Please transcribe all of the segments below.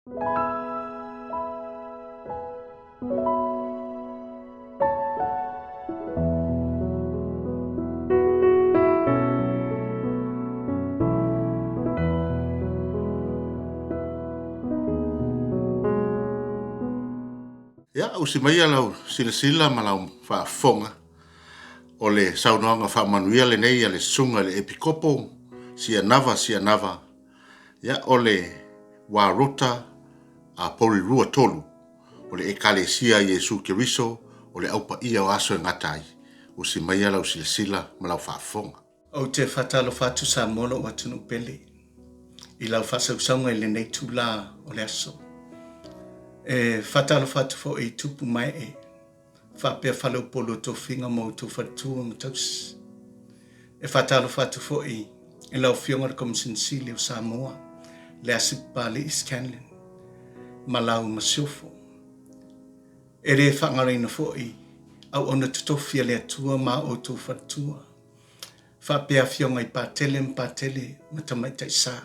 Ya usi mai lau sila malau whaafonga o le saunoanga whaamanuia le nei a le sunga le epikopo sia nava ya o le warota a porirua tolu o le ekalesia Yesu Keriso o le aupa ia o aso e ngatai usi mai lau sila malau whaafonga o te whatalo whatu sa mono o tunu pele i lau whasausaunga i le nei tula o le aso e whatalo whatu fo i tupu mai e whapea whalau polo to whinga mo tu whatua mtaus e whatalo whatu fo i lau whionga komisinsili o Samoa le asipa le Scanlon malau masiofo e re whangareina fo i au ona tutofia le atua ma o tu whatua whapea whionga i patele matamai taisa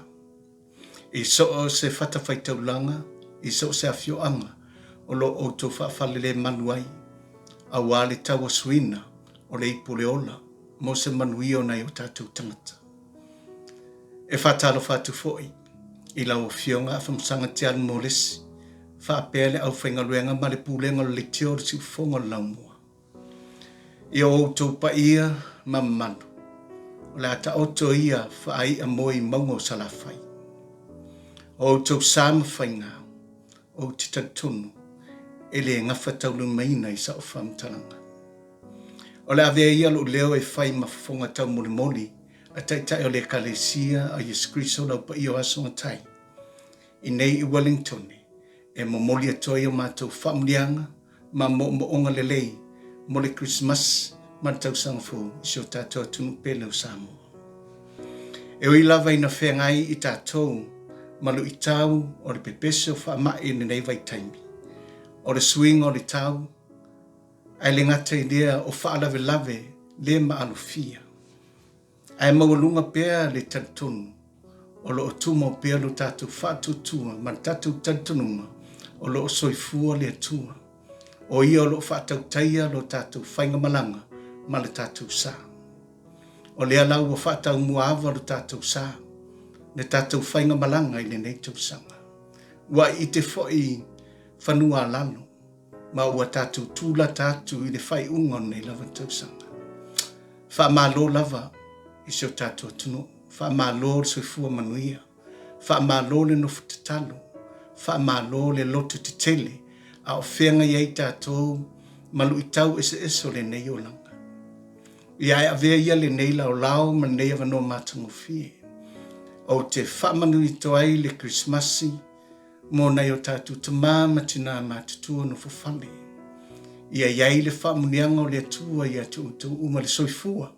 i so se whatawhaitaulanga i so se afioanga o lo o to whawhalele manuai a wale tawa suina o le ipuleola mo se manui o nei o tātou tangata. E whatalo whatu foi i lau fionga a whamsanga te anu mo lesi whapele au whaingaluenga ma le pulenga le teo si ufonga laumua. I o to pa ia mamanu o le ata oto ia whaai a moi maungo salafai. O to sama whainga o te tautunu e le ngafa taulu maina i sa o whamtalanga. O le avea ia lo leo e whai mafonga tau moli a taitai o le kalesia a Yesu Kristo lau pa i o aso ngatai. I nei i Wellington e momoli atoia mātou whamlianga ma moonga lelei mo le Christmas ma tau sangfu i sio tātou tunu pele o Samoa. E oi lava ina whengai i tātou malu i tau o le pepeso whaamai ni nei vai taimi. O le swing o le tau, ai le ngata i lea o whaalawe lave le maalufia. Ai maulunga pea le tantonu, o lo o tuma o pea lo tātou whātutua, man tātou tantonunga, o lo o soifua le atua. O ia o lo whātau taia lo tātou whainga malanga, ma le tātou sā. O lea lau o whātau muawa lo tātou sā, le tātou whainga malanga i le nei tausanga. Wa i te foi whanua lalo, ma ua tātou tūla tātou i le whai unga nei lava tausanga. Wha mālo lava i sio tātou tunu, wha mālo le soifua manuia, wha mālo le nofu te talo, wha mālo le lotu te tele, a o whenga iei tātou malu i tau ese o le nei o langa. I ai avea ia le nei lao ma nei avano mātango fie. O te whamanu i toai le Christmasi, mo nei o tātou tamama tina mātutua no fufale. Ia iai le whamunianga o le atua i atu uma le soifua,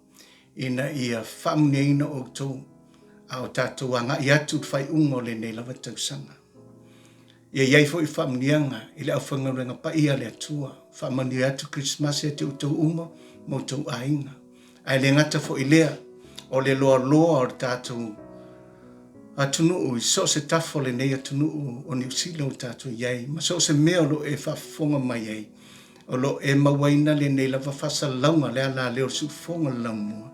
ina ia whamuniaina o tau, a o tātou anga i atu whai ungo le nei lava tausanga. Ia iai fo i whamunianga i le au whangaruenga pa ia le atua, whamanu i atu Christmasi atu uma mo tau ainga. Ai le ngata fo i lea, o le loa o tātou atunuu i so se tafo le nei atunuu o New Zealand tātou iai, ma so se mea lo e whafonga mai ei, o lo e mawaina le nei lava whasa launga le ala leo su fonga laumua,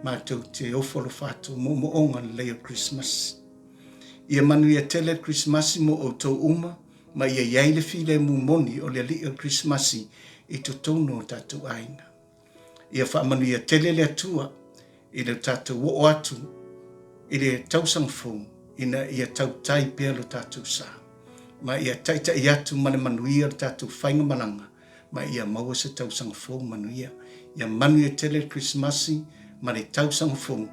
ma tau te ofolo whātou mo onga leo Christmas. Ia manu ia tele Christmasi mo o tau uma, ma ia iai le file mu moni o le leo Christmasi i to tono o tātou ainga. Ia whaamanu ia tele le atua, i le tātou o atu, i le tausang fō, ina ia tau tai pēr lo tātou sā. Ma ia taita i atu mane manuia lo tātou whainga malanga, ma ia maua se tausang fō manuia. Ia manu ia tele Christmasi, ma le tausang fō,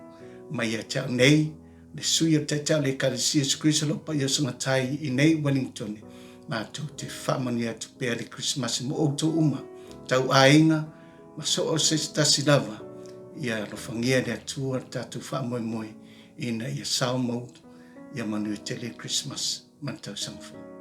ma ia tau nei, le sui o taita le karisia skrisalo pa ia sangatai i nei Wellington, ma tau te whamanu ia tu pēr le Christmasi mo o tau uma, tau ainga, ma so o se tasi lava, ia lo whangia le atua tātou whamoe moe, ina ia sao mau ia manu tele Christmas man tau sangfo.